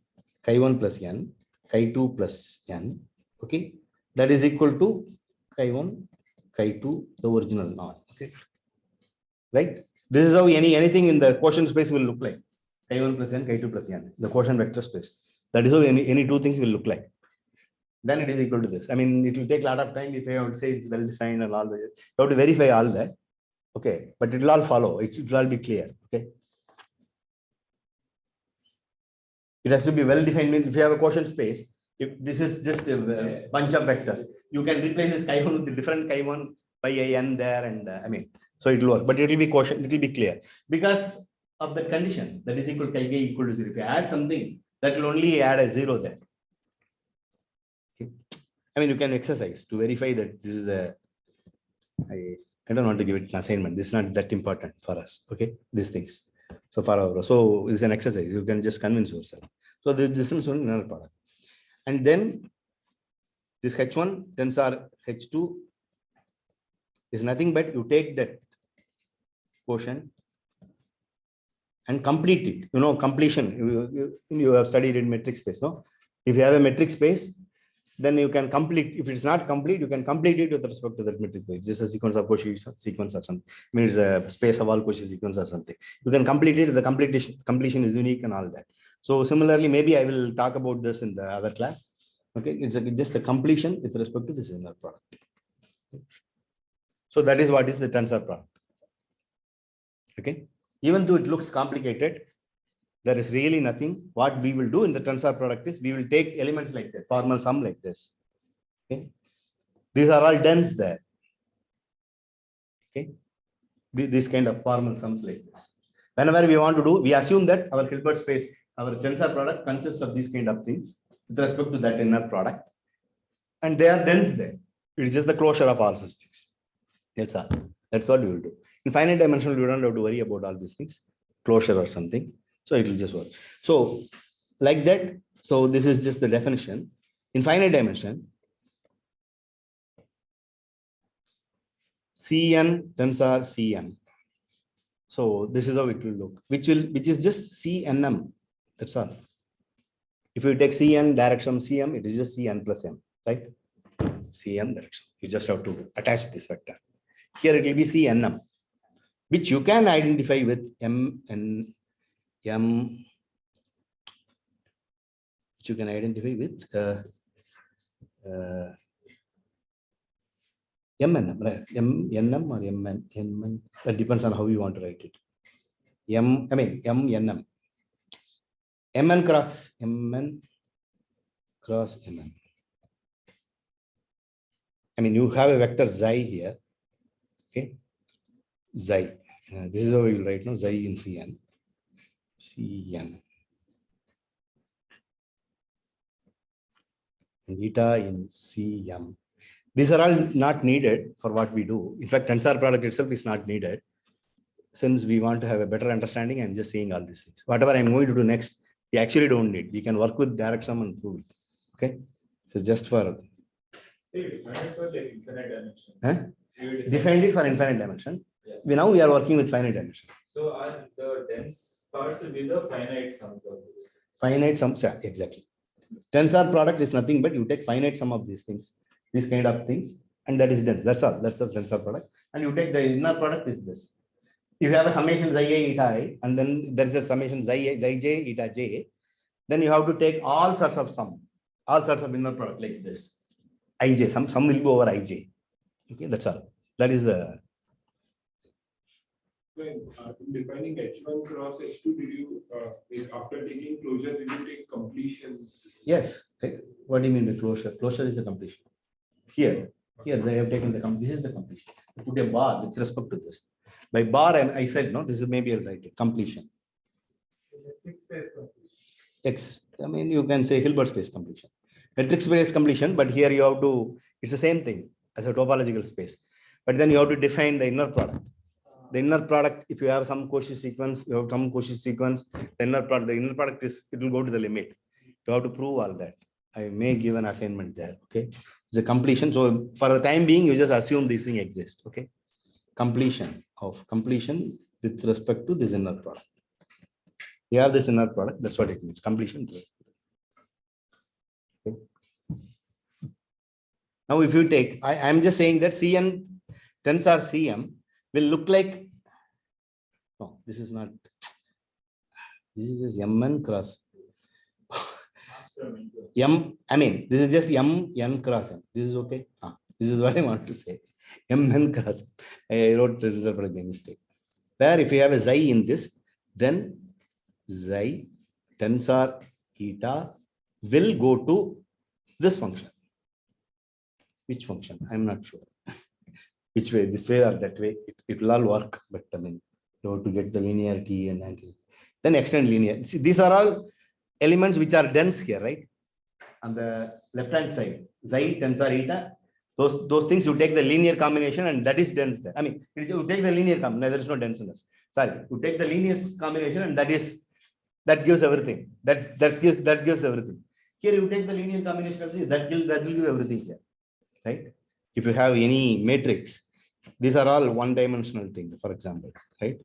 Speaker 1: chi1 plus n, chi2 plus n. Okay, that is equal to chi1, chi2, the original norm. Okay, right? This is how anything in the quotient space will look like: chi1 plus n, chi2 plus n, the quotient vector space. That is how any two things will look like. Then it is equal to this. I mean, it will take a lot of time if I would say it's well defined and all that. You have to verify all that. Okay, but it will all follow. It will all be clear. Okay. It has to be well defined. If you have a quotient space, if this is just a bunch of vectors, you can replace this chi1 with the different chi1 by a n there, and I mean, so it will work, but it will be quotient, it will be clear because of the condition that is equal to chi k equal to 0. If you add something, that will only add a 0 there. Okay. I mean, you can exercise to verify that this is a, I don't want to give it an assignment. This is not that important for us. Okay, these things. So it's an exercise. You can just convince yourself. So this distance one inner product, and then this h1 tensor h2 is nothing but you take that quotient and complete it. You know, completion. You have studied in metric space. No, if you have a metric space, then you can complete. If it's not complete, you can complete it with respect to that metric space. This is a sequence of Cauchy sequence or something. I mean, it's a space of all Cauchy sequence or something. You can complete it. The completion is unique and all that. So similarly, maybe I will talk about this in the other class. Okay, it's just a completion with respect to this inner product. So that is what is the tensor product. Okay, even though it looks complicated, there is really nothing. What we will do in the tensor product is we will take elements like that, formal sum like this. Okay, these are all dense there. Okay, this kind of formal sums like this. Whenever we want to do, we assume that our Hilbert space, our tensor product consists of these kind of things with respect to that inner product, and they are dense there. It's just the closure of all such things. That's all. That's what we will do. In finite dimensional, we don't have to worry about all these things, closure or something. So it will just work. So like that. So this is just the definition. In finite dimension, Cn tensor Cn. So this is how it will look, which is just Cnm. That's all. If you take Cn direction Cm, it is just Cn plus m, right? Cm direction. You just have to attach this vector. Here it will be Cnm, which you can identify with m, which you can identify with mnm, right? Mnm or mn, that depends on how you want to write it. Mnm. Mn cross mn. I mean, you have a vector xi here. Okay, xi. This is how you will write now, xi in Cn. And eta in Cm. These are all not needed for what we do. In fact, tensor product itself is not needed. Since we want to have a better understanding, I'm just saying all these things. Whatever I'm going to do next, we actually don't need. We can work with direct sum and prove it. Okay. So just for
Speaker 2: They define it for like infinite dimension.
Speaker 1: Huh?
Speaker 2: You
Speaker 1: Defined it for infinite dimension.
Speaker 2: Yeah.
Speaker 1: We are working with finite dimension.
Speaker 2: So are the dense parts will be the finite sums of those.
Speaker 1: Finite sums, yeah, exactly. Tensor product is nothing but you take finite sum of these things, these kind of things, and that is dense. That's all. That's the tensor product. And you take the inner product is this. If you have a summation xi a eta I, and then there is a summation xi j eta j, then you have to take all sorts of sum, all sorts of inner product like this. Ij, some will be over ij. Okay, that's all. That is the.
Speaker 3: When defining H1 cross H2, did you, after taking closure, did you take completion?
Speaker 1: Yes. What do you mean by closure? Closure is the completion. Here they have taken the this is the completion. You put a bar with respect to this. By bar, I said no. This is maybe I'll write it. Completion. X. I mean, you can say Hilbert space completion. Metric space completion, but here you have to. It's the same thing as a topological space, but then you have to define the inner product. The inner product, if you have some Cauchy sequence, you have some Cauchy sequence, the inner product is, it will go to the limit. You have to prove all that. I may give an assignment there. Okay. It's a completion. So for the time being, you just assume this thing exists. Okay. Completion with respect to this inner product. You have this inner product. That's what it means. Completion. Okay. Now, if you take, I'm just saying that Cn tensor Cm will look like, no, this is not, this is Mn cross M, I mean, this is just Mn cross M. This is okay. This is what I want to say. Mn cross. I wrote tensor product by mistake. Where if you have a xi in this, then xi tensor eta will go to this function. Which function? I'm not sure. Which way, this way or that way, it will all work. But I mean, you have to get the linearity and angle. Then extend linear. See, these are all elements which are dense here, right? On the left-hand side, xi tensor eta, those things you take the linear combination and that is dense there. I mean, you take the linear combination, there is no denseness. Sorry, you take the linear combination and that gives everything. That gives everything. Here you take the linear combination of this, that will give everything here, right? If you have any matrix, these are all one-dimensional things, for example, right?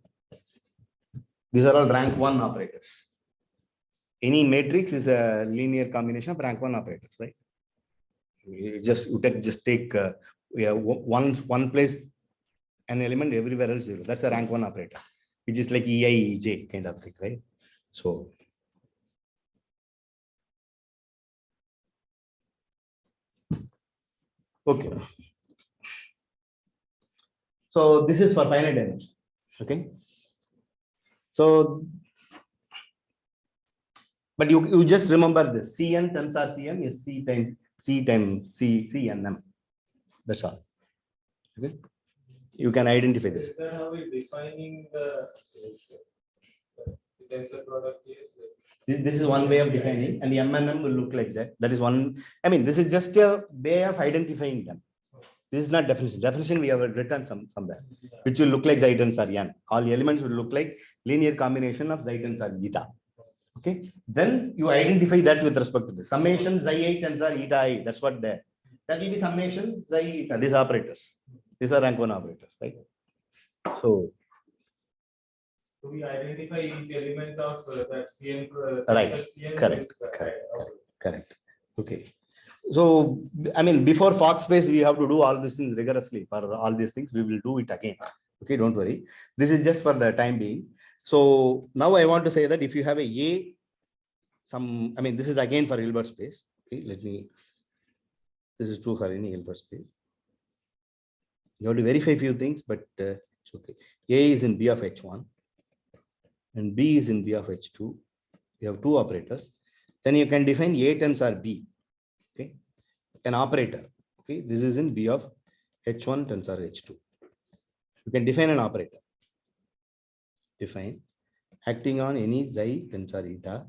Speaker 1: These are all rank 1 operators. Any matrix is a linear combination of rank 1 operators, right? You just take one place an element, everywhere else 0. That's a rank 1 operator, which is like EI, EJ kind of thing, right? So okay. So this is for finite dimension. Okay. So, but you just remember this. Cn tensor Cm is C times C and M. That's all. Okay. You can identify this.
Speaker 3: Is that how we're defining the tensor product here?
Speaker 1: This is one way of defining, and the M and M will look like that. That is one. I mean, this is just a way of identifying them. This is not definition. Definition we have written somewhere, which will look like xi tensor n. All elements will look like linear combination of xi tensor eta. Okay. Then you identify that with respect to the summation xi I tensor eta I. That's what there. That will be summation xi eta. These operators. These are rank 1 operators, right? So
Speaker 3: we identify each element of that CN.
Speaker 1: Right.
Speaker 3: CN
Speaker 1: Correct.
Speaker 3: is,
Speaker 1: Correct. Okay. So, I mean, before Fox space, we have to do all these things rigorously. For all these things, we will do it again. Okay, don't worry. This is just for the time being. So now I want to say that if you have a I mean, this is again for Hilbert space. Okay, this is true for any Hilbert space. You have to verify a few things, but it's okay. A is in B of H1 and B is in B of H2. You have two operators. Then you can define A tensor B. Okay, an operator. Okay, this is in B of H1 tensor H2. You can define an operator. Define acting on any xi tensor eta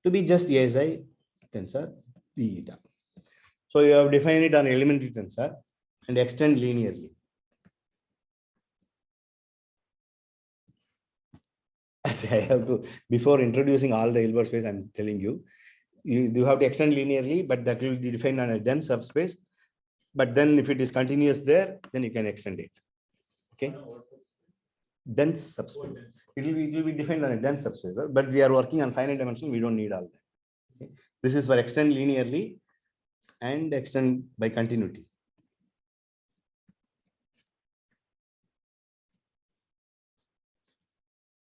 Speaker 1: to be just a xi tensor B eta. So you have defined it on elementary tensor and extend linearly. As I have to, before introducing all the Hilbert space, I'm telling you, you have to extend linearly, but that will be defined on a dense subspace But then if it is continuous there, then you can extend it. Okay. Dense subspace. It will be defined on a dense subspace, but we are working on finite dimension. We don't need all that. Okay. This is for extend linearly and extend by continuity.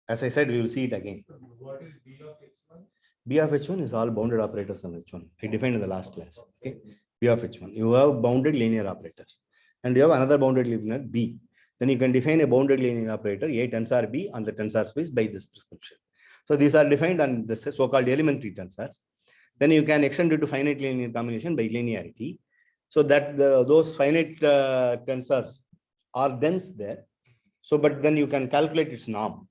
Speaker 1: As I said, we will see it again.
Speaker 2: What is B of H1?
Speaker 1: B of H1 is all bounded operators on H1. I defined in the last class. Okay. B of H1. You have bounded linear operators. And you have another bounded linear B. Then you can define a bounded linear operator A tensor B on the tensor space by this prescription. So these are defined on the so-called elementary tensors. Then you can extend it to finite linear combination by linearity. So that those finite tensors are dense there. So, but then you can calculate its norm.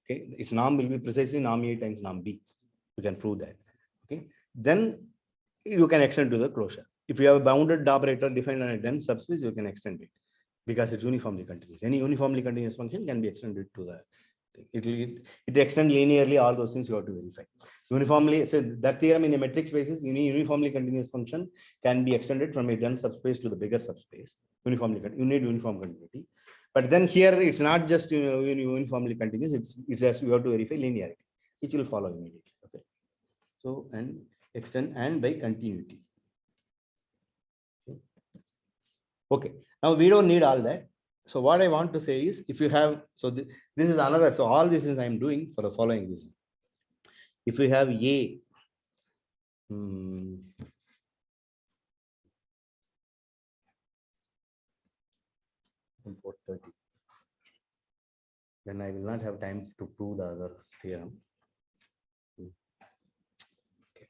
Speaker 1: Okay, its norm will be precisely norm A times norm B. You can prove that. Okay, then you can extend to the closure. If you have a bounded operator defined on a dense subspace, you can extend it because it's uniformly continuous. Any uniformly continuous function can be extended to the thing. It extends linearly. All those things you have to verify. Uniformly, so that theorem in a metric spaces, any uniformly continuous function can be extended from a dense subspace to the bigger subspace. Uniformly, you need uniform continuity. But then here it's not just uniformly continuous. It's just you have to verify linearity, which will follow immediately. Okay. So and extend and by continuity. Okay. Now we don't need all that. So what I want to say is, if you have, so this is another. So all this is I am doing for the following reason. If you have A, 4:30. Then I will not have time to prove the other theorem. Okay.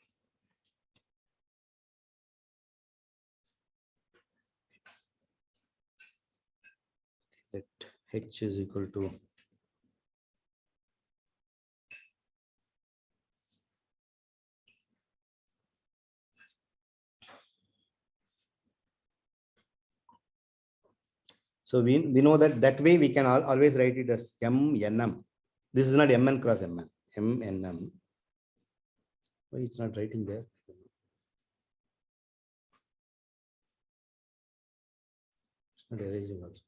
Speaker 1: Let H is equal to so we know that way we can always write it as MNM. This is not Mn cross Mn, MNM. Why it's not writing there? It's not erasing also.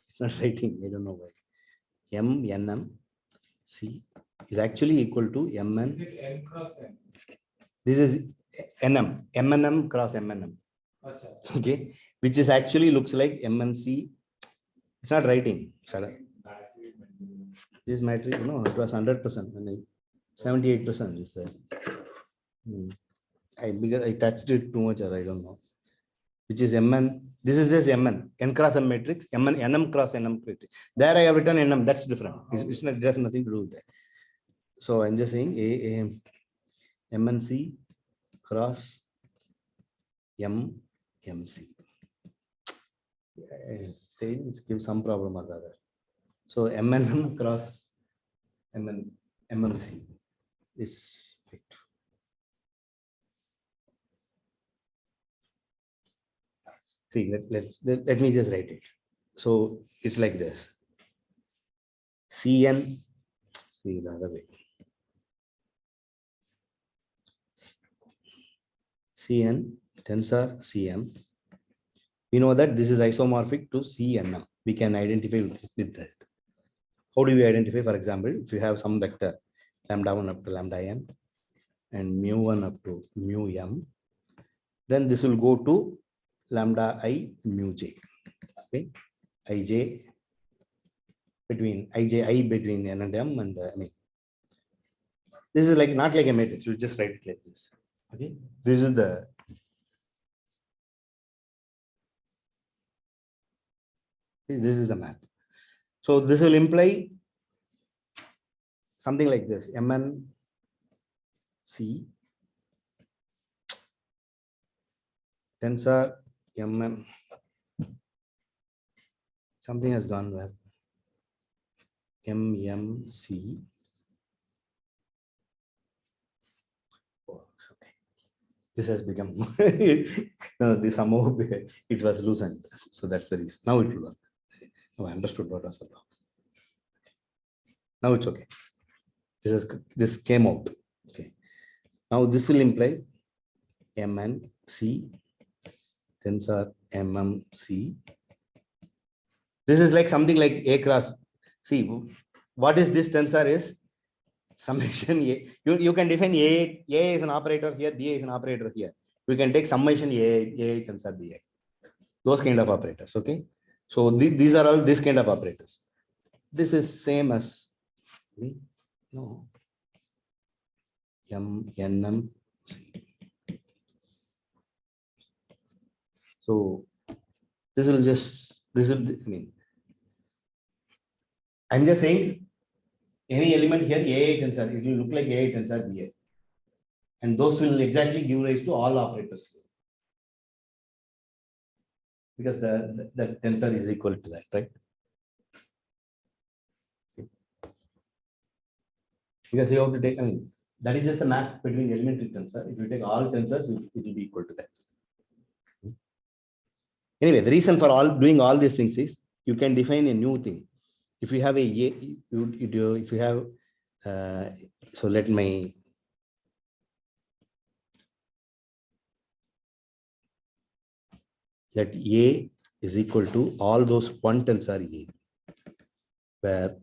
Speaker 1: It's not writing. I don't know why. MNM C is actually equal to Mn.
Speaker 2: Is it M cross M?
Speaker 1: This is NM, MNM cross MNM.
Speaker 2: Achha.
Speaker 1: Okay, which is actually looks like MNC. It's not writing. This matrix, no, it was 100%, and 78% is there. Because I touched it too much, or I don't know. Which is Mn. This is just Mn, N cross M matrix, Mn, Nm cross Nm matrix. There I have written Nm. That's different. It's not. It has nothing to do with that. So I'm just saying MNC cross MC. Things give some problem or the other. So MNM cross MMC. This is right. See, let me just write it. So it's like this. CN, see the other way. CN tensor CM. We know that this is isomorphic to CNM. We can identify with that. How do we identify? For example, if you have some vector lambda 1 up to lambda n and mu1 up to mu m, then this will go to lambda I mu j. Okay, ij between iji between n and m, and I mean this is like not like a matrix. You just write it like this. Okay, this is the map. So this will imply something like this: Mn C tensor mm. Something has gone well. MMC. Oh, okay. This has become no, this somehow it was loosened. So that's the reason. Now it will work. Now I understood what was the problem. Now it's okay. This came out. Okay. Now this will imply MNC tensor MMC. This is like something like A cross. See, what is this tensor is summation A. You can define A is an operator here, BA is an operator here. We can take summation A tensor BA. Those kind of operators. Okay. So these are all this kind of operators. This is same as NMC. So this will I'm just saying any element here A tensor, it will look like A tensor BA. And those will exactly give rise to all operators. Because the tensor is equal to that, right? Because you have to take, that is just the map between elementary tensor. If you take all tensors, it will be equal to that. Anyway, the reason for doing all these things is you can define a new thing. If you have if you have, so let me, let A is equal to all those one tensor A, where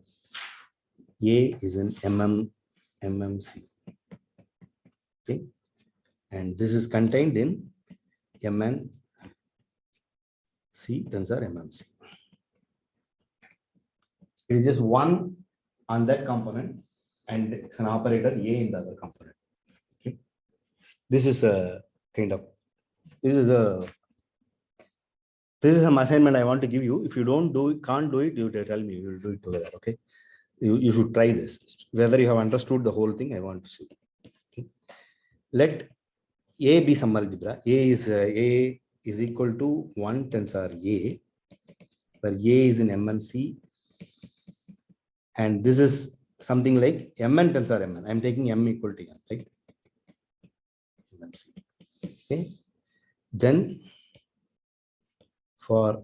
Speaker 1: A is an MMC. Okay, and this is contained in MNC tensor MMC. It is just one on that component, and it's an operator A in the other component. Okay, this is a kind of this is an assignment I want to give you. If you can't do it, you tell me. We will do it together. Okay, you should try this. Whether you have understood the whole thing, I want to see. Okay. Let A be some algebra. A is equal to one tensor A, where A is in MNC, and this is something like Mn tensor Mn. I'm taking M equal to N, right? MNC. Okay. Then for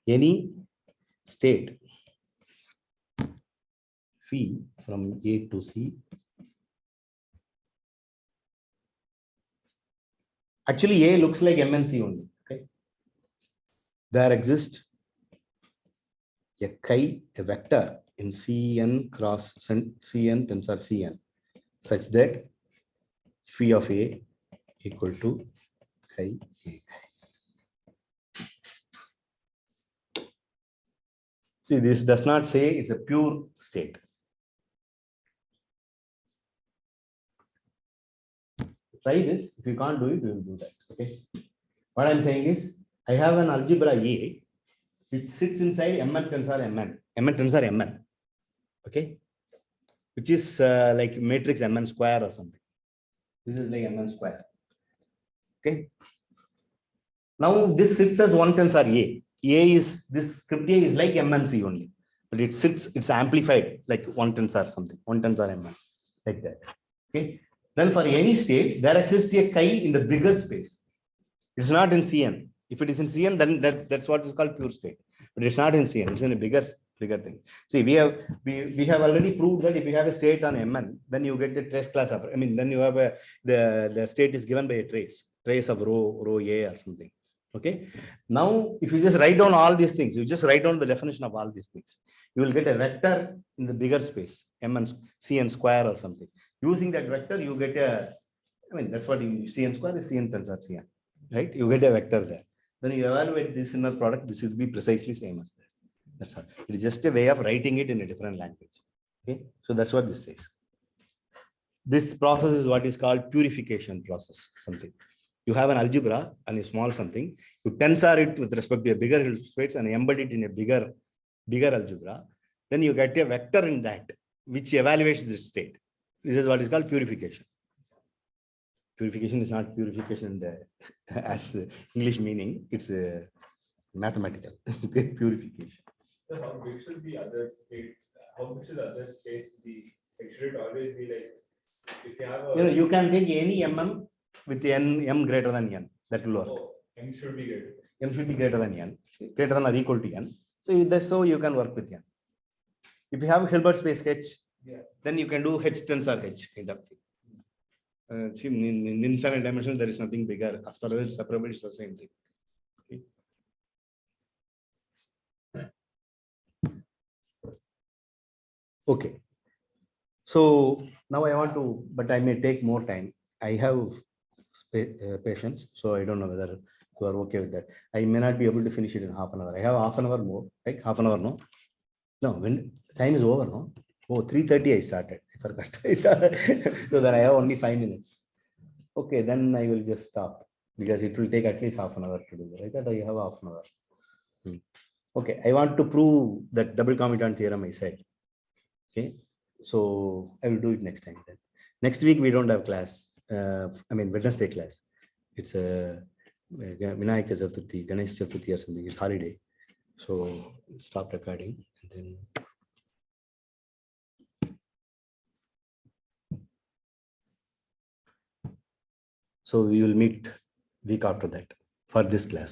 Speaker 1: any state phi from A to C, actually A looks like MNC only. Okay, there exists a vector in Cn cross Cn tensor Cn such that phi of A equal to chi A. See, this does not say it's a pure state. Try this. If you can't do it, we will do that. Okay. What I'm saying is, I have an algebra A which sits inside Mn tensor Mn tensor Mn. Okay, which is like matrix Mn square or something. This is like Mn square. Okay. Now this sits as one tensor A. This script A is like MNC only, but it's amplified like one tensor something, one tensor Mn, like that. Okay. Then for any state, there exists a chi in the bigger space. It's not in Cn. If it is in Cn, then that's what is called pure state. But it's not in Cn. It's in a bigger thing. See, we have already proved that if you have a state on Mn, then you get the trace class of. Then you have the state is given by a trace of rho A or something. Okay. Now, if you just write down all these things, you just write down the definition of all these things, you will get a vector in the bigger space, Cn square or something. Using that vector, you get that's what Cn square is Cn tensor Cn, right? You get a vector there. Then you evaluate this inner product. This will be precisely same as that. That's all. It is just a way of writing it in a different language. Okay. So that's what this says. This process is what is called purification process, something. You have an algebra and a small something, you tensor it with respect to a bigger space and embed it in a bigger algebra. Then you get a vector in that which evaluates this state. This is what is called purification. Purification is not purification in the as English meaning, it's mathematical. Purification.
Speaker 2: So how big should the other state? How big should the other space be? Like, should it always be like, if you have a,
Speaker 1: you can take any mm with m greater than n, that will work.
Speaker 2: Oh, m should be greater.
Speaker 1: M should be greater than n, greater than or equal to n. So that's so you can work with n. If you have a Hilbert space H,
Speaker 2: Yeah.
Speaker 1: Then you can do H tensor H kind of thing. See, in infinite dimension, there is nothing bigger. As far as it's separable, it's the same thing. Okay. So now I want to, but I may take more time. I have patience, so I don't know whether you are okay with that. I may not be able to finish it in half an hour. I have half an hour more, right? Half an hour, no? No, when time is over, no? Oh, 3:30 I started. I forgot. So then I have only 5 minutes. Okay, then I will just stop because it will take at least half an hour to do that. I thought I have half an hour. Okay, I want to prove that double commutative theorem I said. Okay, so I will do it next time then. Next week we don't have class. I mean Wednesday class. It's a Vinayaka Chaturthi, Ganesh Chaturthi or something. It's holiday. So stop recording and then. So we will meet week after that for this class.